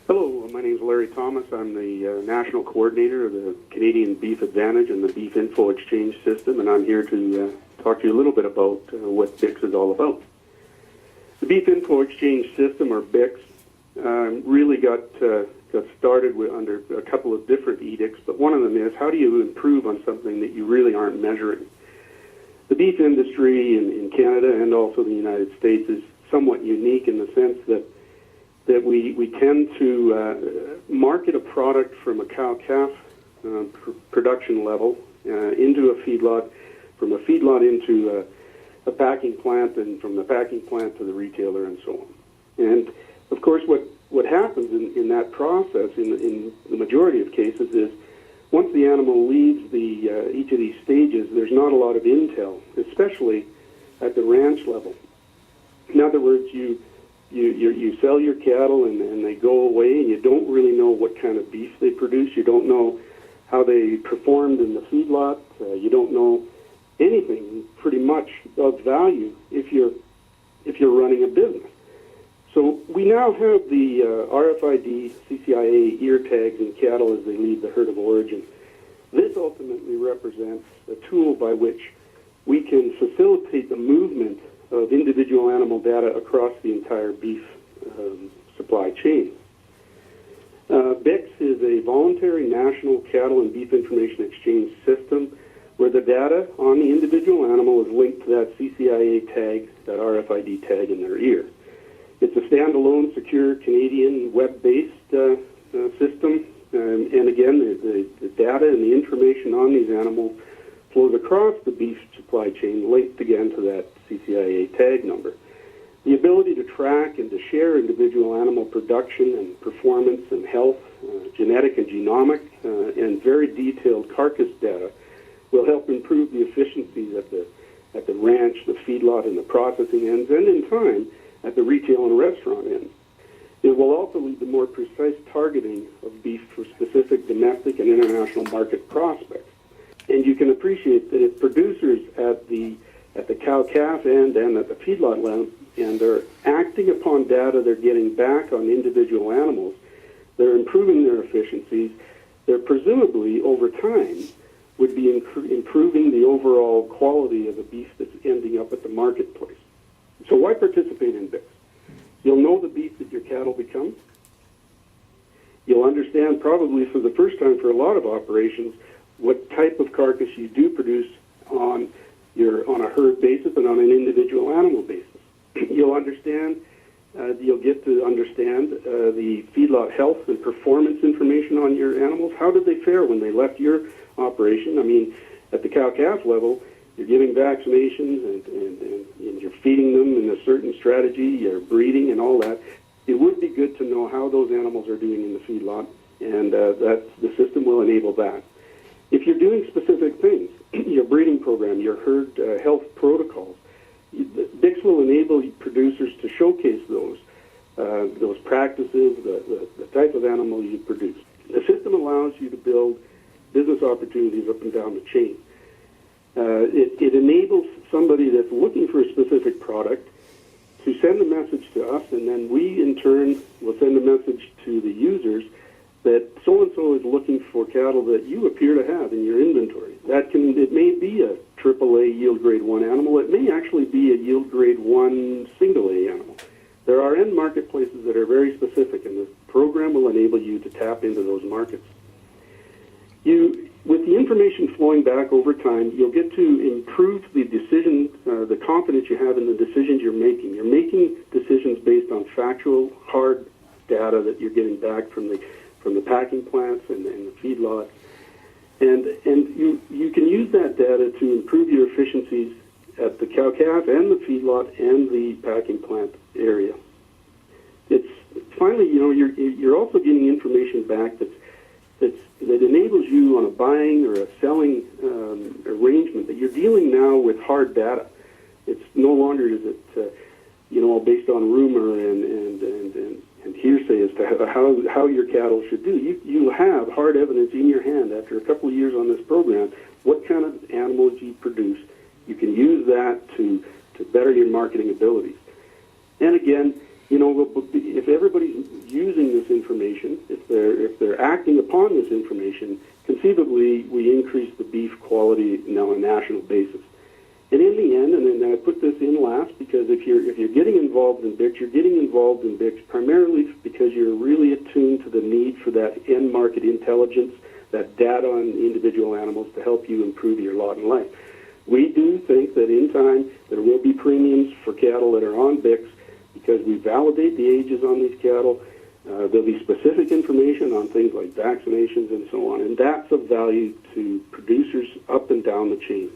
Hello, my name is Larry Thomas. I'm the National Coordinator of the Canadian Beef Advantage and the Beef InfoXchange System, and I'm here to talk to you a little bit about what BIXS is all about. The Beef InfoXchange System, or BIXS, really got started under a couple of different edicts, but one of them is, how do you improve on something that you really aren't measuring? The beef industry in Canada and also the United States is somewhat unique in the sense that we tend to market a product from a cow-calf production level into a feedlot, from a feedlot into a packing plant, and from the packing plant to the retailer and so on. And, of course, what happens in that process, in the majority of cases, is once the animal leaves each of these stages, there's not a lot of intel, especially at the ranch level. In other words, you sell your cattle and they go away, and you don't really know what kind of beef they produce. You don't know how they performed in the feedlot. You don't know anything pretty much of value if you're running a business. So we now have the RFID, CCIA ear tags in cattle as they leave the herd of origin. This ultimately represents a tool by which we can facilitate the movement of individual animal data across the entire beef supply chain. BIXS is a voluntary national cattle and beef information exchange system where the data on the individual animal is linked to that CCIA tag, that RFID tag in their ear. It's a standalone, secure, Canadian, web-based system, and again, the data and the information on these animals flows across the beef supply chain, linked again to that CCIA tag number. The ability to track and to share individual animal production and performance and health, genetic and genomic, and very detailed carcass data will help improve the efficiencies at the ranch, the feedlot, and the processing ends, and in time at the retail and restaurant ends. It will also lead to more precise targeting of beef for specific domestic and international market prospects. And you can appreciate that if producers at the cow-calf end and at the feedlot level, and they're acting upon data they're getting back on individual animals, they're improving their efficiencies, they're presumably, over time, would be improving the overall quality of the beef that's ending up at the marketplace. So why participate in BIXS? You'll know the beef that your cattle become. You'll understand, probably for the first time for a lot of operations, what type of carcass you do produce on a herd basis and on an individual animal basis. You'll get to understand the feedlot health and performance information on your animals. How did they fare when they left your operation? I mean, at the cow-calf level, you're giving vaccinations and you're feeding them in a certain strategy, you're breeding and all that. It would be good to know how those animals are doing in the feedlot, and the system will enable that. If you're doing specific things, your breeding program, your herd health protocols, BIXS will enable producers to showcase those practices, the type of animal you produce. The system allows you to build business opportunities up and down the chain. It enables somebody that's looking for a specific product to send a message to us, and then we, in turn, will send a message to the users that so-and-so is looking for cattle that you appear to have in your inventory. It may be a AAA yield grade 1 animal. It may actually be a yield grade 1 single A animal. There are end marketplaces that are very specific, and the program will enable you to tap into those markets. With the information flowing back over time, you'll get to improve the decision, the confidence you have in the decisions you're making. You're making decisions based on factual, hard data that you're getting back from the packing plants and the feedlots. And you can use that data to improve your efficiencies at the cow-calf and the feedlot and the packing plant area. It's finally, you're also getting information back that enables you on a buying or a selling arrangement that you're dealing now with hard data. It's no longer is it all based on rumor and hearsay as to how your cattle should do. You have hard evidence in your hand after a couple of years on this program what kind of animals you produce. You can use that to better your marketing abilities. And again, you know, if everybody's using this information, if they're acting upon this information, conceivably we increase the beef quality now on a national basis. And in the end, and then I put this in last, because if you're getting involved in BIXS, you're getting involved in BIXS primarily because you're really attuned to the need for that end market intelligence, that data on individual animals to help you improve your lot in life. We do think that in time there will be premiums for cattle that are on BIXS because we validate the ages on these cattle. There'll be specific information on things like vaccinations and so on, and that's of value to producers up and down the chain.